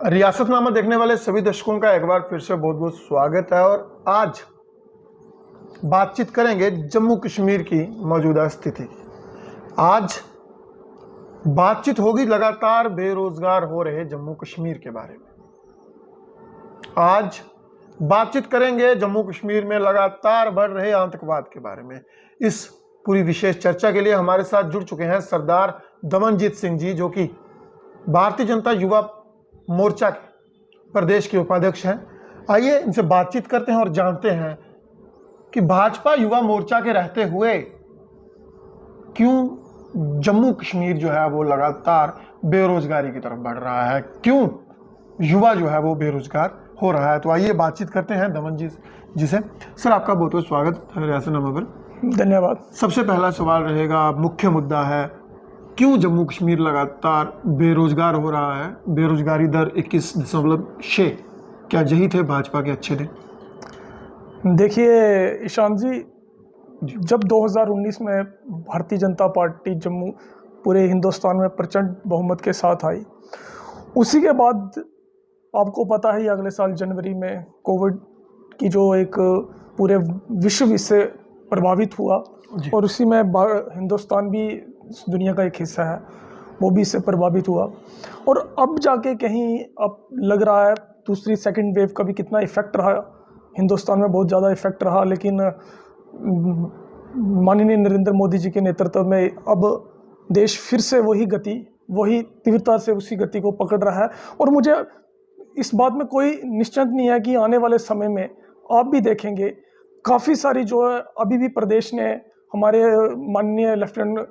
रियासतनामा देखने वाले सभी दर्शकों का एक बार फिर से बहुत बहुत स्वागत है। और आज बातचीत करेंगे जम्मू कश्मीर की मौजूदा स्थिति। आज बातचीत होगी लगातार बेरोजगार हो रहे जम्मू कश्मीर के बारे में। आज बातचीत करेंगे जम्मू कश्मीर में लगातार बढ़ रहे आतंकवाद के बारे में। इस पूरी विशेष चर्चा के लिए हमारे साथ जुड़ चुके हैं सरदार दमनजीत सिंह जी, जो कि भारतीय जनता युवा मोर्चा के प्रदेश के उपाध्यक्ष हैं। आइए इनसे बातचीत करते हैं और जानते हैं कि भाजपा युवा मोर्चा के रहते हुए क्यों जम्मू कश्मीर जो है वो लगातार बेरोजगारी की तरफ बढ़ रहा है, क्यों युवा जो है वो बेरोजगार हो रहा है। तो आइए बातचीत करते हैं दमन जी से। सर, आपका बहुत बहुत स्वागत है रियासतनामा पर। धन्यवाद। सबसे पहला सवाल रहेगा, मुख्य मुद्दा है क्यों जम्मू कश्मीर लगातार बेरोजगार हो रहा है। बेरोजगारी दर 21.6, क्या यही थे भाजपा के अच्छे दिन? देखिए ईशान जी, जब 2019 में भारतीय जनता पार्टी जम्मू पूरे हिंदुस्तान में प्रचंड बहुमत के साथ आई, उसी के बाद आपको पता है अगले साल जनवरी में कोविड की जो एक पूरे विश्व इससे प्रभावित हुआ और उसी में हिंदुस्तान भी दुनिया का एक हिस्सा है, वो भी इससे प्रभावित हुआ। और अब जाके कहीं अब लग रहा है दूसरी सेकंड वेव का भी कितना इफेक्ट रहा हिंदुस्तान में, बहुत ज़्यादा इफेक्ट रहा। लेकिन माननीय नरेंद्र मोदी जी के नेतृत्व में अब देश फिर से वही गति, वही तीव्रता से उसी गति को पकड़ रहा है। और मुझे इस बात में कोई निश्चिंत नहीं है कि आने वाले समय में आप भी देखेंगे काफ़ी सारी जो है अभी भी प्रदेश ने, हमारे माननीय लेफ्टिनेंट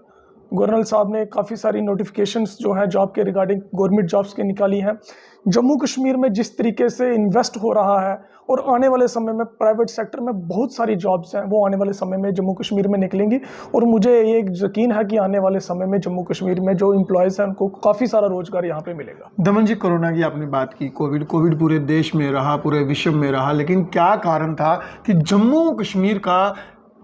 गवर्नर साहब ने काफ़ी सारी नोटिफिकेशंस जो हैं जॉब के रिगार्डिंग गवर्नमेंट जॉब्स के निकाली हैं। जम्मू कश्मीर में जिस तरीके से इन्वेस्ट हो रहा है और आने वाले समय में प्राइवेट सेक्टर में बहुत सारी जॉब्स हैं वो आने वाले समय में जम्मू कश्मीर में निकलेंगी। और मुझे ये यकीन है कि आने वाले समय में जम्मू कश्मीर में जो एम्प्लॉयज़ हैं उनको काफ़ी सारा रोजगार यहाँ पे मिलेगा। दमन जी, कोरोना की आपने बात की, कोविड पूरे देश में रहा, पूरे विश्व में रहा, लेकिन क्या कारण था कि जम्मू कश्मीर का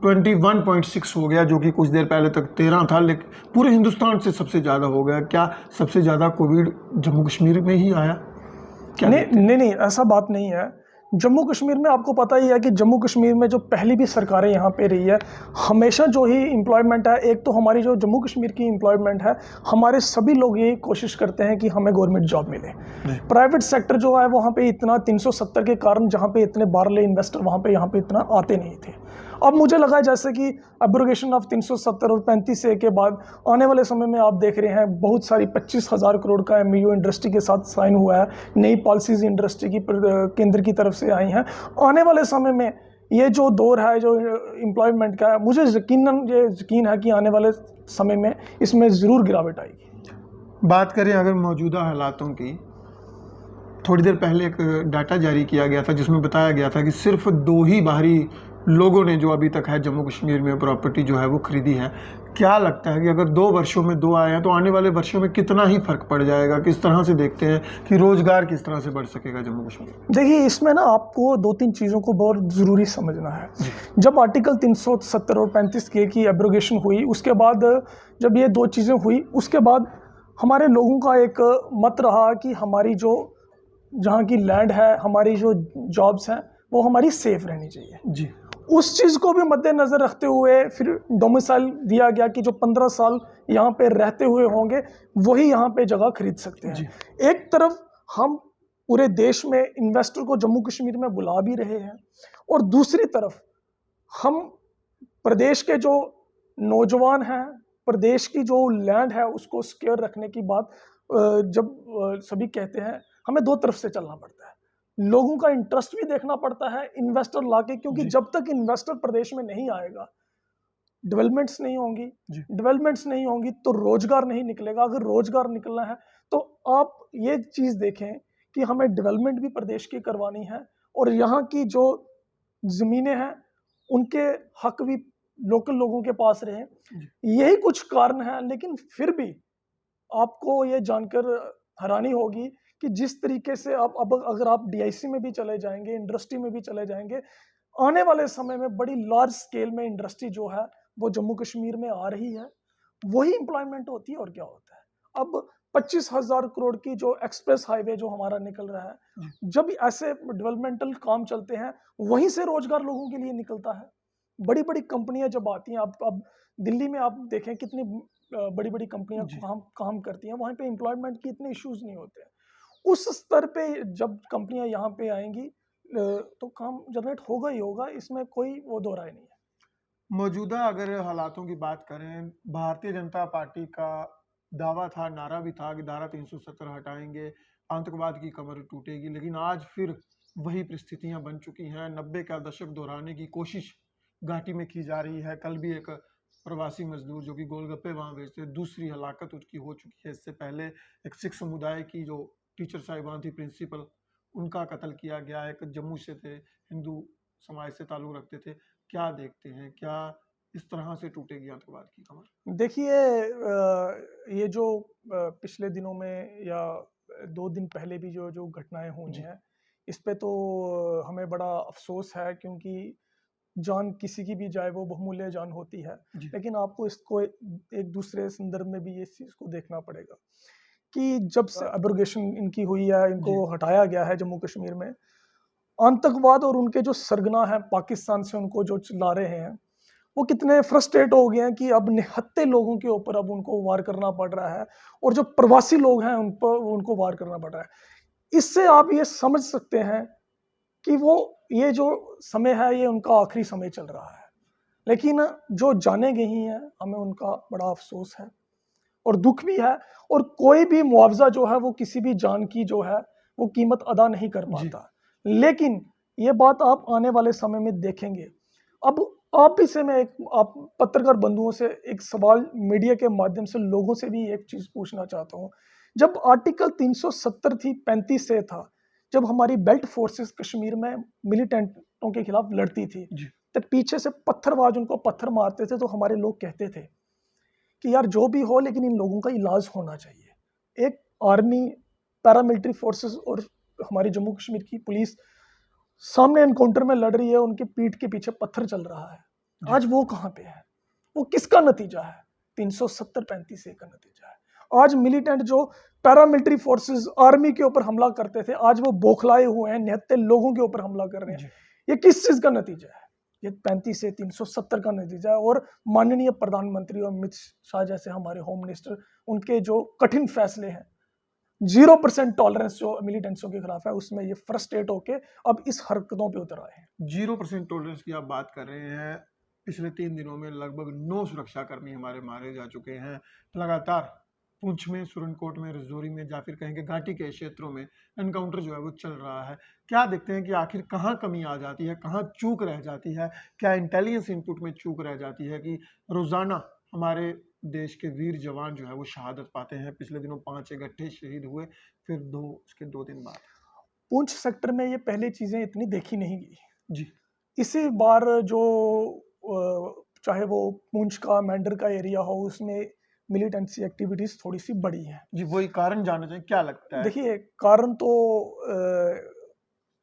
21.6 हो गया, जो कि कुछ देर पहले तक 13 था, लेकिन पूरे हिंदुस्तान से सबसे ज़्यादा हो गया? क्या सबसे ज़्यादा कोविड जम्मू कश्मीर में ही आया? क्या नहीं, ऐसा बात नहीं है। जम्मू कश्मीर में आपको पता ही है कि जम्मू कश्मीर में जो पहली भी सरकारें यहाँ पे रही है, हमेशा जो ही एम्प्लॉयमेंट है, एक तो हमारी जो जम्मू कश्मीर की एम्प्लॉयमेंट है, हमारे सभी लोग यही कोशिश करते हैं कि हमें गवर्नमेंट जॉब मिले। प्राइवेट सेक्टर जो है वहाँ पे इतना 370 के कारण जहाँ पे इतने बाहरले इन्वेस्टर वहाँ पे यहाँ पे इतना आते नहीं थे। अब मुझे लगा जैसे कि एब्रोगेशन ऑफ 370 और 35A के बाद आने वाले समय में आप देख रहे हैं बहुत सारी 25,000 करोड़ का MOU इंडस्ट्री के साथ साइन हुआ है, नई पॉलिसीज इंडस्ट्री की केंद्र की तरफ से आई हैं। आने वाले समय में ये जो दौर है जो एम्प्लॉयमेंट का है, मुझे यकीन है कि आने वाले समय में इसमें ज़रूर गिरावट आएगी। बात करें अगर मौजूदा हालातों की, थोड़ी देर पहले एक डाटा जारी किया गया था जिसमें बताया गया था कि सिर्फ 2 ही बाहरी लोगों ने जो अभी तक है जम्मू कश्मीर में प्रॉपर्टी जो है वो खरीदी है। क्या लगता है कि अगर 2 वर्षों में 2 आए हैं तो आने वाले वर्षों में कितना ही फर्क पड़ जाएगा? किस तरह से देखते हैं कि रोजगार किस तरह से बढ़ सकेगा जम्मू कश्मीर? देखिए, इसमें ना आपको 2-3 चीज़ों को बहुत ज़रूरी समझना है। जब आर्टिकल 370 और 35A की एब्रोगेशन हुई, उसके बाद जब ये 2 चीज़ें हुई, उसके बाद हमारे लोगों का एक मत रहा कि हमारी जो जहाँ की लैंड है, हमारी जो जॉब्स हैं वो हमारी सेफ रहनी चाहिए जी। उस चीज़ को भी मद्देनज़र रखते हुए फिर डोमिसाइल दिया गया कि जो 15 साल यहाँ पे रहते हुए होंगे वही यहाँ पे जगह खरीद सकते हैं। एक तरफ हम पूरे देश में इन्वेस्टर को जम्मू कश्मीर में बुला भी रहे हैं और दूसरी तरफ हम प्रदेश के जो नौजवान हैं, प्रदेश की जो लैंड है उसको सिक्योर रखने की बात जब सभी कहते हैं, हमें 2 तरफ से चलना पड़ता है। लोगों का इंटरेस्ट भी देखना पड़ता है इन्वेस्टर लाके, क्योंकि जब तक इन्वेस्टर प्रदेश में नहीं आएगा, डेवलपमेंट्स नहीं होंगी तो रोजगार नहीं निकलेगा। अगर रोजगार निकलना है तो आप ये चीज़ देखें कि हमें डेवलपमेंट भी प्रदेश की करवानी है और यहाँ की जो ज़मीनें हैं उनके हक भी लोकल लोगों के पास रहे। यही कुछ कारण है, लेकिन फिर भी आपको ये जानकर हैरानी होगी कि जिस तरीके से आप अब अगर आप DIC में भी चले जाएंगे, इंडस्ट्री में भी चले जाएंगे, आने वाले समय में बड़ी लार्ज स्केल में इंडस्ट्री जो है वो जम्मू कश्मीर में आ रही है, वही एम्प्लॉयमेंट होती है और क्या होता है। अब 25,000 करोड़ की जो एक्सप्रेस हाईवे जो हमारा निकल रहा है, जब ऐसे डेवलपमेंटल काम चलते हैं वहीं से रोजगार लोगों के लिए निकलता है। बड़ी बड़ी कंपनियां जब आती हैं, अब दिल्ली में आप देखें कितनी बड़ी बड़ी कंपनियां काम काम करती हैं, वहां पे एम्प्लॉयमेंट के इतने इश्यूज नहीं होते हैं। उस स्तर पे जब कंपनियां यहाँ पे आएंगी तो काम जनरेट होगा ही होगा, इसमें कोई वो दो राय नहीं है। मौजूदा अगर हालातों की बात करें, भारतीय जनता पार्टी का दावा था, नारा भी था कि धारा 370 हटाएंगे, आतंकवाद की कमर टूटेगी, लेकिन आज फिर वही परिस्थितियां बन चुकी हैं। 90 का दशक दोहराने की कोशिश घाटी में की जा रही है। कल भी एक प्रवासी मजदूर जो कि गोलगप्पे वहां बेचते, दूसरी हलाकत उसकी हो चुकी है। इससे पहले एक सिख समुदाय की जो टीचर साहिबान थी, प्रिंसिपल, उनका कत्ल किया गया। एक जम्मू से थे, हिंदू समाज से ताल्लुक रखते थे। क्या देखते हैं, क्या इस तरह से टूटेगी आतंकवाद की कमर? देखिए, ये जो पिछले दिनों में या 2 दिन पहले भी जो जो घटनाएं हुई हैं, इस पे तो हमें बड़ा अफसोस है, क्योंकि जान किसी की भी जाए वो बहुमूल्य जान होती है। लेकिन आपको इसको एक दूसरे संदर्भ में भी इस चीज़ को देखना पड़ेगा कि जब से एब्रोगेशन इनकी हुई है, इनको हटाया गया है जम्मू कश्मीर में, आतंकवाद और उनके जो सरगना है पाकिस्तान से उनको जो चला रहे हैं, वो कितने फ्रस्ट्रेट हो गए हैं कि अब निहत्थे लोगों के ऊपर अब उनको वार करना पड़ रहा है, और जो प्रवासी लोग हैं उन पर उनको वार करना पड़ रहा है। इससे आप ये समझ सकते हैं कि वो ये जो समय है ये उनका आखिरी समय चल रहा है। लेकिन जो जाने गई हैं, हमें उनका बड़ा अफसोस है और दुख भी है, और कोई भी मुआवजा जो है वो किसी भी जान की जो है वो कीमत अदा नहीं कर पाता। लेकिन ये बात आप आने वाले समय में देखेंगे। अब आप भी से मैं एक आप पत्रकार बंधुओं से एक सवाल मीडिया के माध्यम से लोगों से भी एक चीज पूछना चाहता हूँ। जब आर्टिकल 370 थी 35 से था, जब हमारी बेल्ट फोर्सेस कश्मीर में मिलिटेंटों के खिलाफ लड़ती थी, तो पीछे से पत्थरबाज उनको पत्थर मारते थे, तो हमारे लोग कहते थे कि यार जो भी हो लेकिन इन लोगों का इलाज होना चाहिए। एक आर्मी, पैरामिलिट्री फोर्सेस और हमारी जम्मू कश्मीर की पुलिस सामने एनकाउंटर में लड़ रही है, उनके पीठ के पीछे पत्थर चल रहा है। आज वो कहाँ पे है? वो किसका नतीजा है? 370-35 का नतीजा है। आज मिलिटेंट जो पैरामिलिट्री फोर्सेस आर्मी के ऊपर हमला करते थे, आज वो बौखलाए हुए हैं, निहत्थे लोगों के ऊपर हमला कर रहे हैं। ये किस चीज का नतीजा है? ये 35 से 370 का नतीजा है। और माननीय प्रधानमंत्री और अमित शाह जैसे हमारे होम मिनिस्टर, उनके जो कठिन फैसले हैं, 0% टॉलरेंस जो मिलिटेंट्सों के खिलाफ है, उसमें ये फ्रस्ट्रेट होके अब इस हरकतों पे उतर आए हैं। 0% टॉलरेंस की आप बात कर रहे हैं। पिछले 3 दिनों में लगभग 9 सुरक्षाकर्मी हमारे मारे जा चुके हैं। लगातार पुंछ में, सुरनकोट में, रजौरी में, या फिर कहेंगे घाटी के क्षेत्रों में एनकाउंटर जो है वो चल रहा है। क्या देखते हैं कि आखिर कहाँ कमी आ जाती है, कहाँ चूक रह जाती है? क्या इंटेलिजेंस इनपुट में चूक रह जाती है कि रोजाना हमारे देश के वीर जवान जो है वो शहादत पाते हैं? पिछले दिनों 5 इकट्ठे शहीद हुए, फिर 2 उसके 2 दिन बाद। पुंछ सेक्टर में ये पहले चीजें इतनी देखी नहीं गई। इसी बार जो चाहे वो पुंछ का मेंढर का एरिया हो, उसमें मिलिटेंसी एक्टिविटीज थोड़ी सी बढ़ी है। वही कारण जानना चाहिए, क्या लगता है? देखिए, कारण तो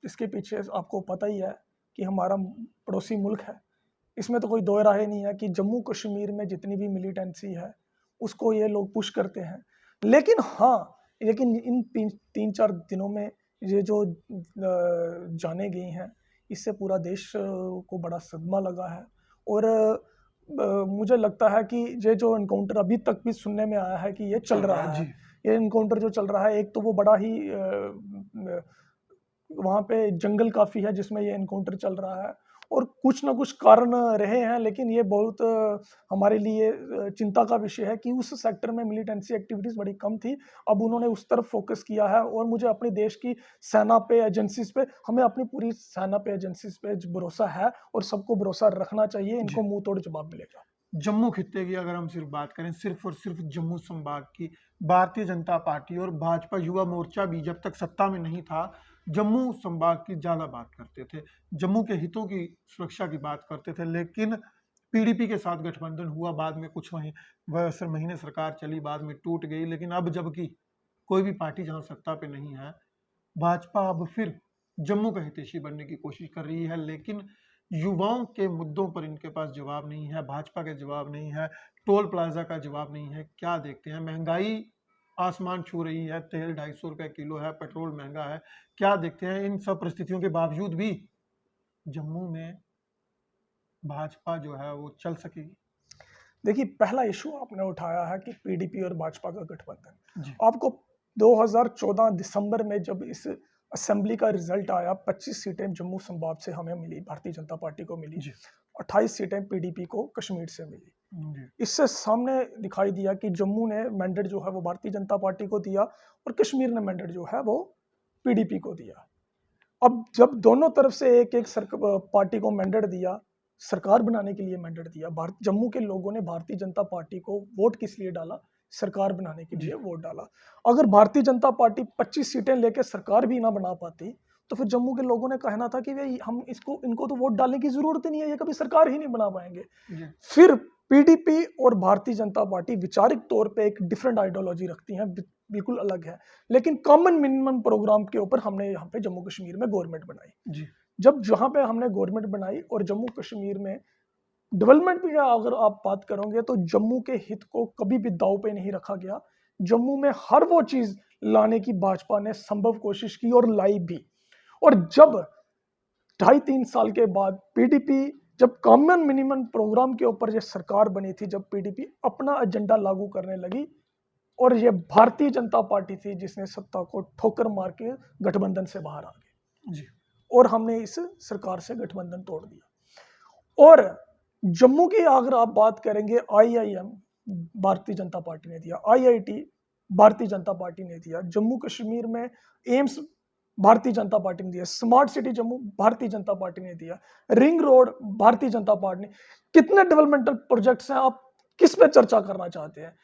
इसके पीछे आपको पता ही है कि हमारा पड़ोसी मुल्क है। इसमें तो कोई दो राय नहीं है कि जम्मू कश्मीर में जितनी भी मिलिटेंसी है उसको ये लोग पुश करते हैं। लेकिन इन 3-4 दिनों में ये जो जाने गई हैं, इससे पूरा देश को बड़ा सदमा लगा है। और मुझे लगता है कि ये जो एनकाउंटर अभी तक भी सुनने में आया है कि ये चल रहा है, ये एनकाउंटर जो चल रहा है, एक तो वो बड़ा ही वहाँ पे जंगल काफ़ी है जिसमें ये एनकाउंटर चल रहा है, और कुछ ना कुछ कारण रहे हैं। लेकिन ये बहुत हमारे लिए चिंता का विषय है कि उस सेक्टर में मिलिटेंसी एक्टिविटीज़ बड़ी कम थी। अब उन्होंने उस तरफ फोकस किया है, और मुझे अपने देश की सेना पे, एजेंसीज पे, हमें अपनी पूरी सेना पे, एजेंसीज पे भरोसा है, और सबको भरोसा रखना चाहिए। इनको मुंह तोड़ जवाब मिलेगा। जम्मू खित्ते की अगर हम सिर्फ बात करें, सिर्फ और सिर्फ जम्मू संभाग की, भारतीय जनता पार्टी और भाजपा युवा मोर्चा भी जब तक सत्ता में नहीं था, जम्मू संभाग की ज्यादा बात करते थे, जम्मू के हितों की सुरक्षा की बात करते थे। लेकिन पीडीपी के साथ गठबंधन हुआ, बाद में कुछ महीने सरकार चली, बाद में टूट गई। लेकिन अब जबकि कोई भी पार्टी जहां सत्ता पे नहीं है, भाजपा अब फिर जम्मू का हितैषी बनने की कोशिश कर रही है। लेकिन युवाओं के मुद्दों पर इनके पास जवाब नहीं है, भाजपा के जवाब नहीं है, टोल प्लाजा का जवाब नहीं है। क्या देखते हैं? महंगाई आसमान छू रही है, तेल 250 रुपये किलो है, पेट्रोल महंगा है। क्या देखते हैं इन सब परिस्थितियों के बावजूद भी जम्मू में भाजपा जो है वो चल सकेगी? देखिए, पहला इशू आपने उठाया है कि पीडीपी और भाजपा का गठबंधन। जी आपको 2014 दिसंबर में जब इस असेंबली का रिजल्ट आया, 25 सीटें जम्मू संभाग से हमें मिली, भारतीय जनता पार्टी को मिली, जी 28 सीटें पीडीपी को कश्मीर से मिली। जी इससे सामने दिखाई दिया कि जम्मू ने मैंडेट जो है वो भारतीय जनता पार्टी को दिया और कश्मीर ने मैंडेट जो है वो पीडीपी को दिया। अब जब दोनों तरफ से एक एक पार्टी को मैंडेट दिया, सरकार बनाने के लिए मैंडेट दिया, भारत जम्मू के लोगों ने भारतीय जनता पार्टी को वोट किस लिए डाला? सरकार बनाने के जी लिए वोट डाला। अगर भारतीय जनता पार्टी 25 सीटें लेकर सरकार भी ना बना पाती तो फिर जम्मू के लोगों ने कहना था कि भाई हम इसको इनको तो वोट डालने की जरूरत ही नहीं है, ये कभी सरकार ही नहीं बना पाएंगे। जी फिर पीडीपी और भारतीय जनता पार्टी वैचारिक तौर पे एक डिफरेंट आइडियोलॉजी रखती हैं, बिल्कुल अलग है, लेकिन कॉमन मिनिमम प्रोग्राम के ऊपर हमने यहाँ पे जम्मू कश्मीर में गवर्नमेंट बनाई। जी जब जहाँ पे हमने गवर्नमेंट बनाई और जम्मू कश्मीर में डेवलपमेंट की अगर आप बात करोगे तो जम्मू के हित को कभी भी दांव पे नहीं रखा गया। जम्मू में हर वो चीज लाने की भाजपा ने संभव कोशिश की और लाई भी। और जब 2.5-3 साल के बाद पीडीपी जब कॉमन मिनिमम प्रोग्राम के ऊपर ये सरकार बनी थी, जब पीडीपी अपना एजेंडा लागू करने लगी और ये भारतीय जनता पार्टी थी जिसने सत्ता को ठोकर मार के गठबंधन से बाहर आ गई जी और हमने इस सरकार से गठबंधन तोड़ दिया। और जम्मू की अगर आप बात करेंगे, आईआईएम भारतीय जनता पार्टी ने दिया, आईआईटी भारतीय जनता पार्टी ने दिया, जम्मू कश्मीर में एम्स भारतीय जनता पार्टी ने दिया, smart city Jammu Bharatiya Janata party ने दिया, ring road Bharatiya Janata party ने। कितने डेवलपमेंटल प्रोजेक्ट्स हैं, आप किस पे चर्चा करना चाहते हैं?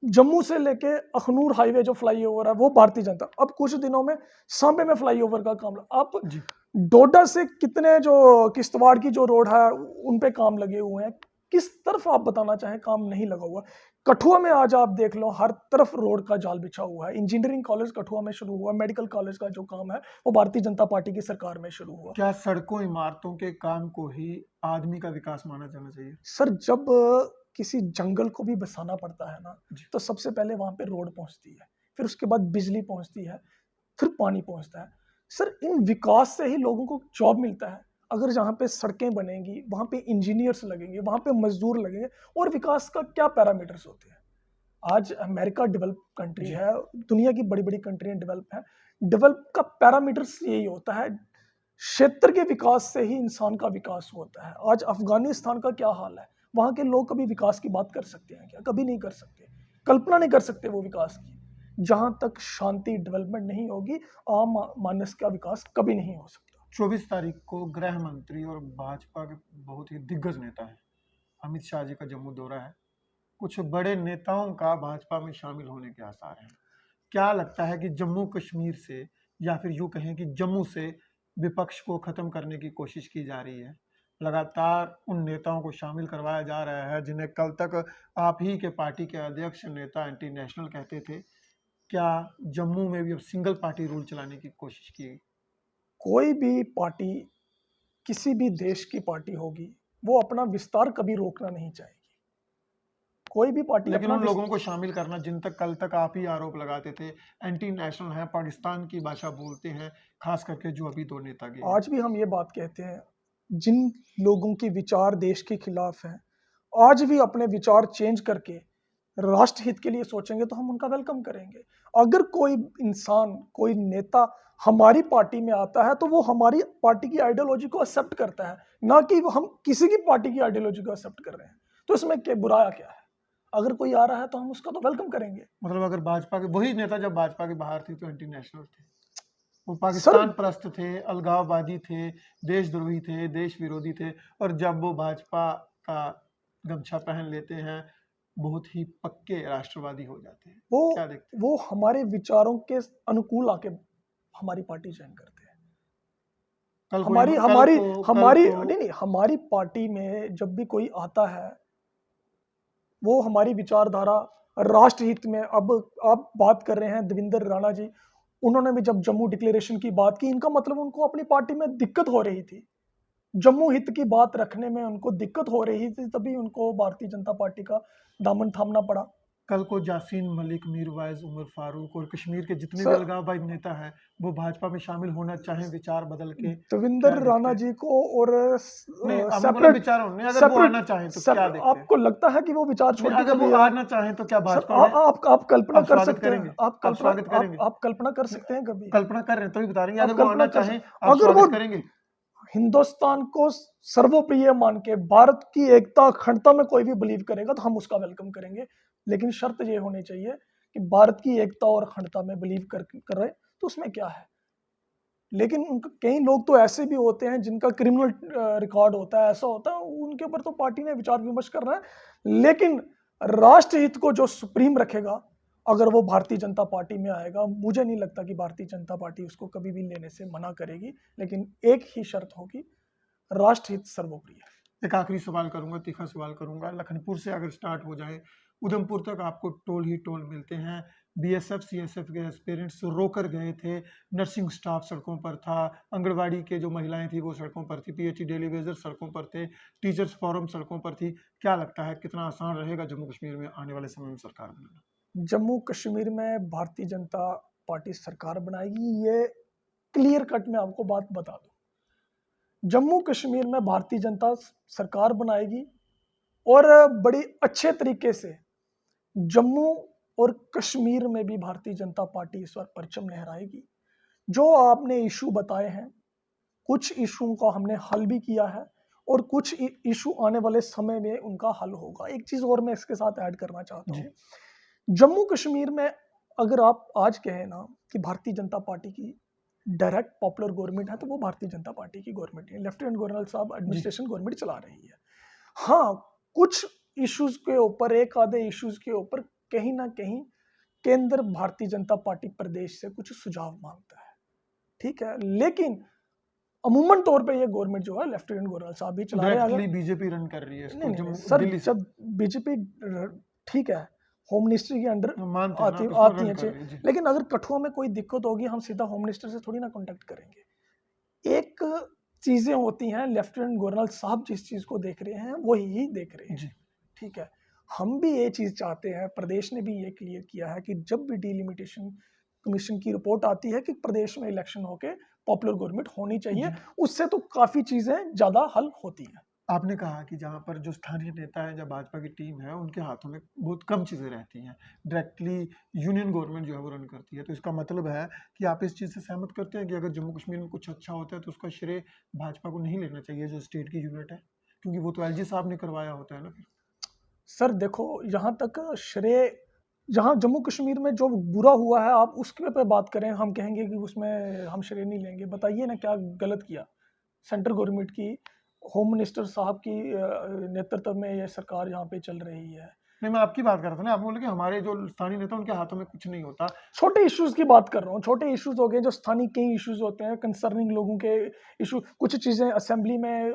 जम्मू से लेके अखनूर हाईवे जो फ्लाईओवर है वो भारतीय जनता, अब कुछ दिनों में सांबे में फ्लाईओवर का काम, आप जी डोडा से कितने जो किश्तवाड़ की जो रोड है उन पे काम लगे हुए हैं, किस तरफ आप बताना चाहें काम नहीं लगा हुआ? कठुआ में आज आप देख लो, हर तरफ रोड का जाल बिछा हुआ है। इंजीनियरिंग कॉलेज कठुआ में शुरू हुआ, मेडिकल कॉलेज का जो काम है वो भारतीय जनता पार्टी की सरकार में शुरू हुआ। क्या सड़कों इमारतों के काम को ही आदमी का विकास माना जाना चाहिए? सर, जब किसी जंगल को भी बसाना पड़ता है ना, जी तो सबसे पहले वहां पे रोड पहुंचती है, फिर उसके बाद बिजली पहुंचती है, फिर पानी पहुंचता है। सर, इन विकास से ही लोगों को जॉब मिलता है। अगर जहाँ पे सड़कें बनेंगी, वहां पे इंजीनियर्स लगेंगे, वहां पे मजदूर लगेंगे। और विकास का क्या पैरामीटर्स होते हैं? आज अमेरिका डेवलप कंट्री जी है, दुनिया की बड़ी बड़ी कंट्रियां डेवलप है। डेवलप का पैरामीटर्स यही होता है, क्षेत्र के विकास से ही इंसान का विकास होता है। आज अफगानिस्तान का क्या हाल है? वहां के लोग कभी विकास की बात कर सकते हैं क्या? कभी नहीं कर सकते, कल्पना नहीं कर सकते वो विकास की। जहां तक शांति डेवलपमेंट नहीं होगी, आम मानस का विकास कभी नहीं हो सकता। 24 तारीख को गृह मंत्री और भाजपा के बहुत ही दिग्गज नेता हैं अमित शाह जी का जम्मू दौरा है। कुछ बड़े नेताओं का भाजपा में शामिल होने के आसार हैं। क्या लगता है कि जम्मू कश्मीर से, या फिर यूं कहें कि जम्मू से विपक्ष को खत्म करने की कोशिश की जा रही है? लगातार उन नेताओं को शामिल करवाया जा रहा है जिन्हें कल तक आप ही के पार्टी के अध्यक्ष नेता एंटी नेशनल कहते थे। क्या जम्मू में भी अब सिंगल पार्टी रूल चलाने की कोशिश की? कोई भी पार्टी, किसी भी देश की पार्टी होगी, वो अपना विस्तार कभी रोकना नहीं चाहेगी। कोई भी पार्टी लेकिन अपना उन लोगों को शामिल करना जिन तक कल तक आप ही आरोप लगाते थे एंटी नेशनल हैं, पाकिस्तान की भाषा बोलते हैं, खास करके जो अभी दो नेता गए हैं। आज भी हम ये बात कहते हैं, जिन लोगों की विचार देश के खिलाफ हैं, आज भी अपने विचार चेंज करके राष्ट्र हित के लिए सोचेंगे तो हम उनका वेलकम करेंगे। अगर कोई इंसान, कोई नेता हमारी पार्टी में आता है तो वो हमारी पार्टी की आइडियोलॉजी को एक्सेप्ट करता है, ना कि वो हम किसी की पार्टी की आइडियोलॉजी को एक्सेप्ट कर रहे हैं। तो इसमें क्या बुराया क्या है? अगर कोई आ रहा है तो हम उसका तो वेलकम करेंगे। मतलब अगर भाजपा के वही नेता जब भाजपा के बाहर थे तो एंटी नेशनल थे, वो सर, पाकिस्तान परस्त थे, अलगाववादी थे, देशद्रोही थे, देश विरोधी थे, और जब वो भाजपा का गमछा पहन लेते हैं बहुत ही पक्के राष्ट्रवादी हो जाते हैं। वो क्या देखते हैं? वो हमारे विचारों के अनुकूल आके हमारी पार्टी ज्वाइन करते हैं। कल कोई हमारी कल हमारी को कल हमारी को नहीं नहीं, हमारी पार्टी में जब भी कोई आता है वो हमारी विचारधारा राष्ट्रहित में। अब आप बात कर रहे हैं देवेंद्र राणा जी, उन्होंने भी जब जम्मू डिक्लेरेशन की बात की, इनका मतलब उनको अपनी पार्टी में दिक्कत हो रही थी, जम्मू हित की बात रखने में उनको दिक्कत हो रही थी, तभी उनको भारतीय जनता पार्टी का दामन थामना पड़ा। कल को यासीन मलिक, मीरवाइज, उमर फारूक और कश्मीर के जितने भी सर अलगाववादी नेता हैं वो भाजपा में शामिल होना चाहें विचार बदल के, क्या देवेंद्र देखते राणा हैं? जी को और नहीं, आपने बोला सेपरेट विचार होने, अगर वो सेपरेट आना चाहें तो क्या सेपरेट देखते हैं? आपको लगता है कि वो विचार नहीं, छोड़ के अगर वो कभी आना चाहें तो क्या सर भाजपा में आप कल्पना आप कर स्वागत सकते हैं, करेंगे? आप स्वागत करेंगे? आप कल्पना कर नहीं, सकते हैं कभी, कल्पना कर रहे हैं तभी बता रहे हैं, आप अगर वो कल्पना आना कर चाहें सकते आप अगर वो स्वागत करेंगे? हिंदुस्तान को सर्वप्रिय मान के भारत की एकता अखंडता में कोई भी बिलीव करेगा तो हम उसका वेलकम करेंगे, लेकिन शर्त ये होनी चाहिए कि भारत की एकता और अखंडता में बिलीव कर रहे तो उसमें क्या है। लेकिन कई लोग तो ऐसे भी होते हैं जिनका क्रिमिनल रिकॉर्ड होता है, ऐसा होता है, उनके ऊपर तो पार्टी ने विचार विमर्श करना है, लेकिन राष्ट्रहित को जो सुप्रीम रखेगा, अगर वो भारतीय जनता पार्टी में आएगा, मुझे नहीं लगता कि भारतीय जनता पार्टी उसको कभी भी लेने से मना करेगी, लेकिन एक ही शर्त होगी, राष्ट्रहित सर्वोपरि है। एक आखिरी सवाल करूंगा, तीखा सवाल करूंगा। लखनपुर से अगर स्टार्ट हो जाए, उधमपुर तक आपको टोल ही टोल मिलते हैं। बीएसएफ सीएसएफ के एस्पिरेंट्स रोकर गए थे, नर्सिंग स्टाफ सड़कों पर था, आंगनबाड़ी के जो महिलाएं थी वो सड़कों पर थी, पीएचई डेली वेजर सड़कों पर थे, टीचर्स फोरम सड़कों पर थी। क्या लगता है कितना आसान रहेगा जम्मू कश्मीर में आने वाले समय में सरकार बनाना? जम्मू कश्मीर में भारतीय जनता पार्टी सरकार बनाएगी, ये क्लियर कट में आपको बात बता दूं। जम्मू कश्मीर में भारतीय जनता सरकार बनाएगी और बड़ी अच्छे तरीके से जम्मू और कश्मीर में भी भारतीय जनता पार्टी इस बार परचम लहराएगी। जो आपने इशू बताए हैं, कुछ इशू का हमने हल भी किया है और कुछ इशू आने वाले समय में उनका हल होगा। एक चीज और मैं इसके साथ ऐड करना चाहता हूँ, जम्मू कश्मीर में अगर आप आज कहें ना कि भारतीय जनता पार्टी की डायरेक्ट पॉपुलर गवर्नमेंट है, तो वो भारतीय जनता पार्टी की गवर्नमेंट है, लेफ्टिनेंट गवर्नर साहब एडमिनिस्ट्रेशन गवर्नमेंट चला रही है। हाँ, कुछ इश्यूज के ऊपर, एक आधे इश्यूज के ऊपर कहीं ना कहीं केंद्र भारतीय जनता पार्टी प्रदेश से कुछ सुझाव मांगता है, ठीक है, लेकिन अमूमन तौर पे ये गवर्नमेंट जो है लेफ्टिनेंट गवर्नर साहब भी चला रहे हैं। डायरेक्टली बीजेपी रन कर रही है नहीं इसको नहीं नहीं जम्मू सर, दिल्ली से, जब बीजेपी ठीक है होम मिनिस्ट्री के अंडर मानते हैं ना आती आप इसको आती रन है कर रही है जी। लेकिन अगर कठुआ में कोई दिक्कत होगी, हम सीधा होम मिनिस्टर से थोड़ी ना कांटेक्ट करेंगे। एक चीजें होती हैं, लेफ्टिनेंट गवर्नर साहब जिस चीज को देख रहे हैं वही ही देख रहे हैं जी। ठीक है। हम भी ये चीज चाहते हैं, प्रदेश ने भी ये क्लियर किया है कि जब भी डिलिमिटेशन कमीशन की रिपोर्ट आती है कि प्रदेश में इलेक्शन होके पॉपुलर गवर्नमेंट होनी चाहिए, जी। उससे तो काफी चीजें ज्यादा हल होती हैं। आपने कहा कि जहाँ पर जो स्थानीय नेता है, जब भाजपा की टीम है, उनके हाथों में बहुत कम चीज़ें रहती हैं, डायरेक्टली यूनियन गवर्नमेंट जो है वो रन करती है, तो इसका मतलब है कि आप इस चीज़ से सहमत करते हैं कि अगर जम्मू कश्मीर में कुछ अच्छा होता है तो उसका श्रेय भाजपा को नहीं लेना चाहिए जो स्टेट की यूनिट है, क्योंकि वो तो एलजी साहब ने करवाया होता है ना फिर। सर देखो, यहाँ तक श्रेय, जहाँ जम्मू कश्मीर में जो बुरा हुआ है आप उसके पे बात करें, हम कहेंगे कि उसमें हम श्रेय नहीं लेंगे। बताइए ना क्या गलत किया सेंट्रल गवर्नमेंट की, होम मिनिस्टर साहब की नेतृत्व में ये सरकार यहाँ पे चल रही है। नहीं, मैं आपकी बात कर रहा था ना, आप बोले कि हमारे जो स्थानीय नेता उनके हाथों में कुछ नहीं होता। छोटे इश्यूज की बात कर रहा हूँ, छोटे इश्यूज हो गए जो स्थानीय कई इश्यूज होते हैं कंसर्निंग लोगों के इशू, कुछ चीजें असेंबली में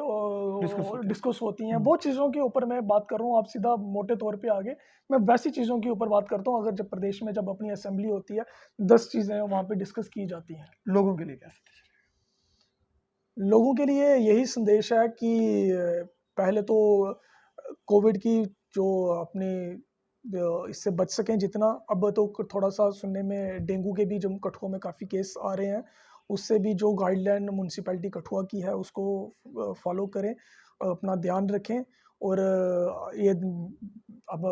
डिस्कस होते हैं। डिस्कस होती हैं, वो चीज़ों के ऊपर मैं बात कर रहा हूँ। आप सीधा मोटे तौर पे आगे मैं वैसी चीज़ों के ऊपर बात करता हूँ। अगर जब प्रदेश में जब अपनी असेंबली होती है, 10 चीज़ें वहाँ पे डिस्कस की जाती हैं। लोगों के लिए क्या संदेश है? लोगों के लिए यही संदेश है कि पहले तो कोविड की जो अपनी इससे बच सकें जितना, अब तो थोड़ा सा सुनने में डेंगू के भी जम्मू कठुआ में काफ़ी केस आ रहे हैं, उससे भी जो गाइडलाइन म्यूनसिपैलिटी कठुआ की है उसको फॉलो करें, अपना ध्यान रखें। और ये अब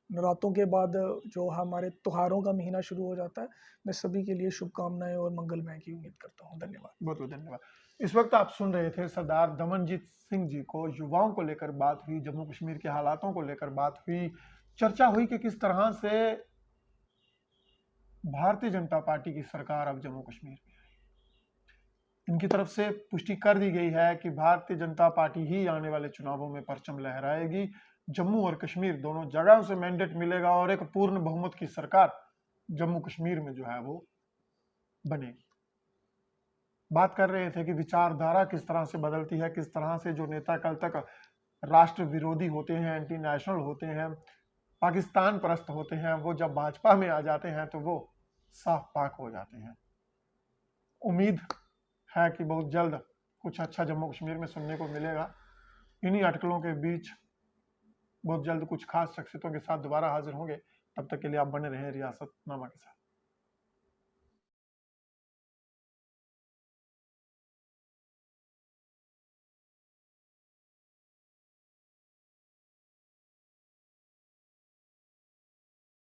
नवरात्रों के बाद जो हमारे त्योहारों का महीना शुरू हो जाता है, मैं सभी के लिए शुभकामनाएं और मंगलमय की उम्मीद करता हूँ। धन्यवाद। बहुत बहुत धन्यवाद। इस वक्त आप सुन रहे थे सरदार दमनजीत सिंह जी को। युवाओं को लेकर बात हुई, जम्मू कश्मीर के हालातों को लेकर बात हुई, चर्चा हुई कि किस तरह से भारतीय जनता पार्टी की सरकार अब जम्मू कश्मीर में आई। इनकी तरफ से पुष्टि कर दी गई है कि भारतीय जनता पार्टी ही आने वाले चुनावों में परचम लहराएगी, जम्मू और कश्मीर दोनों जगह से मैंडेट मिलेगा और एक पूर्ण बहुमत की सरकार जम्मू कश्मीर में जो है वो बनेगी। बात कर रहे थे कि विचारधारा किस तरह से बदलती है, किस तरह से जो नेता कल तक राष्ट्र विरोधी होते हैं, एंटी नेशनल होते हैं, पाकिस्तान परस्त होते हैं, वो जब भाजपा में आ जाते हैं तो वो साफ पाक हो जाते हैं। उम्मीद है कि बहुत जल्द कुछ अच्छा जम्मू कश्मीर में सुनने को मिलेगा। इन्हीं अटकलों के बीच बहुत जल्द कुछ खास शख्सियतों के साथ दोबारा हाजिर होंगे। तब तक के लिए आप बने रहें रियासतनामा के साथ।